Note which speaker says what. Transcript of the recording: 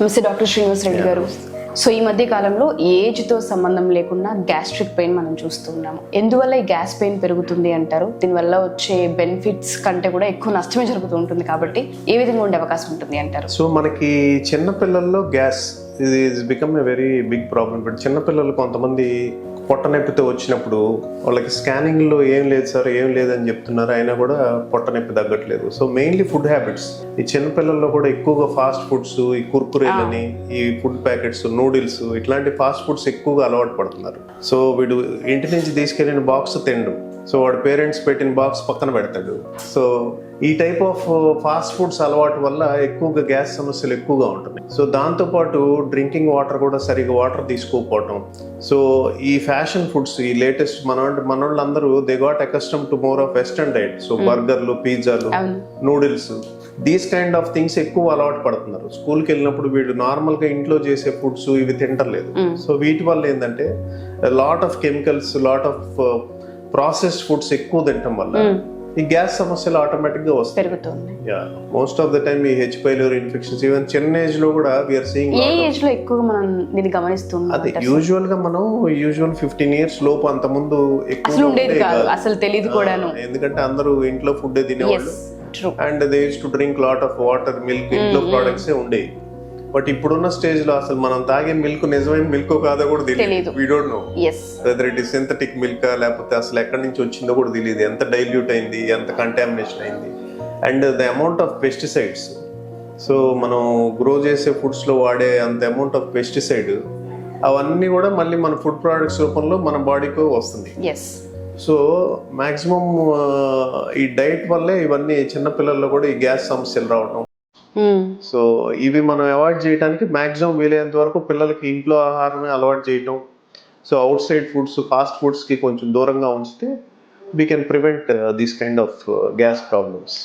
Speaker 1: నమస్తే డాక్టర్ శ్రీనివాస్ రెడ్డి గారు. సో ఈ మధ్య కాలంలో ఏజ్తో సంబంధం లేకుండా గ్యాస్ట్రిక్ పెయిన్ మనం చూస్తున్నాము. ఎందువల్ల ఈ గ్యాస్ పెయిన్ పెరుగుతుంది అంటారు? దీనివల్ల వచ్చే బెనిఫిట్స్ కంటే కూడా ఎక్కువ నష్టమే జరుగుతూ ఉంటుంది కాబట్టి ఏ విధంగా ఉండే అవకాశం ఉంటుంది అంటారు?
Speaker 2: సో మనకి చిన్న పిల్లల్లో గ్యాస్ ఇది become a very big problem. But చిన్నపిల్లలు కొంతమంది పొట్ట నొప్పితో వచ్చినప్పుడు వాళ్ళకి స్కానింగ్లో ఏం లేదు సార్, ఏం లేదని చెప్తున్నారు, అయినా కూడా పొట్ట నొప్పి తగ్గట్లేదు. So mainly food habits. ఈ చిన్నపిల్లల్లో కూడా ఎక్కువగా ఫాస్ట్ ఫుడ్స్, ఈ కుర్కురేలని, ఈ ఫుడ్ ప్యాకెట్స్, నూడిల్స్, ఇట్లాంటి ఫాస్ట్ ఫుడ్స్ ఎక్కువగా అలవాటు పడుతున్నారు. సో వీడు ఇంటి నుంచి తీసుకెళ్ళిన బాక్స్ తిండు, సో వాడు పేరెంట్స్ పెట్టిన బాక్స్ పక్కన పెడతాడు. సో ఈ టైప్ ఆఫ్ ఫాస్ట్ ఫుడ్స్ అలవాటు వల్ల ఎక్కువగా గ్యాస్ సమస్యలు ఎక్కువగా ఉంటున్నాయి. సో దాంతోపాటు డ్రింకింగ్ వాటర్ కూడా సరిగ్గా వాటర్ తీసుకోకపోవటం. సో ఈ ఫ్యాషన్ ఫుడ్స్, ఈ లేటెస్ట్ మనోళ్ళందరూ they got accustomed to more of western diet. So బర్గర్లు, పిజ్జాలు, noodles, these kind of things ఎక్కువ అలవాటు పడుతున్నారు. స్కూల్కి వెళ్ళినప్పుడు వీళ్ళు నార్మల్గా ఇంట్లో చేసే ఫుడ్స్ ఇవి తింటలేదు. సో వీటి వల్ల ఏంటంటే lot of chemicals, lot of processed foods ఎక్కువ తినటం వల్ల ఈ గ్యాస్ సమస్యలు ఆటోమేటిక్ గా వస్తాయి. మోస్ట్ ఆఫ్ ద టైమ్ ఈ హెచ్ పైలోరీ ఇన్ఫెక్షన్స్ ఈవెన్ చిన్న ఏజ్ లో కూడా వీఆర్ సీయింగ్.
Speaker 1: ఏ ఏజ్ లో ఎక్కువగా మనం దీన్ని గమనిస్తున్నాం?
Speaker 2: అదే యూజువల్ గా మనం 15 years లోపు, అంత ముందు ఎక్కువ
Speaker 1: ఉండేది కాదు, అసలు తెలియదు కూడా.
Speaker 2: ఎందుకంటే అందరూ ఇంట్లో ఫుడ్ తినేవాళ్ళు and they use to drink lot of water, milk, ఇంట్లో ప్రోడక్ట్స్ ఉండేవి. బట్ ఇప్పుడున్న స్టేజ్ లో అసలు మనం తాగే మిల్క్ నిజమైన మిల్క్ కాదో కూడా తెలియదు. We don't know whether it is synthetic milk లేకపోతే అసలు ఎక్కడి నుంచి వచ్చిందో కూడా తెలియదు. ఎంత డైల్యూట్ అయింది, ఎంత కంటామినేషన్ అయింది, and the amount of pesticides. So మనం గ్రో చేసే ఫుడ్స్ లో వాడే అంత అమౌంట్ ఆఫ్ పెస్టిసైడ్ అవన్నీ కూడా మళ్ళీ మన ఫుడ్ ప్రొడక్ట్స్ రూపంలో మన బాడీకి వస్తుంది. సో మాక్సిమం ఈ డైట్ వల్లే ఇవన్నీ చిన్నపిల్లల్లో కూడా ఈ గ్యాస్ సమస్యలు రావడం. సో ఇవి మనం అవాయిడ్ చేయడానికి మాక్సిమం వీలైనంత వరకు పిల్లలకి ఇంట్లో ఆహారమే అలవాటు చేయటం. So out side foods, fast foods కి కొంచెం దూరంగా ఉంచితే we can prevent these kind of gas problems.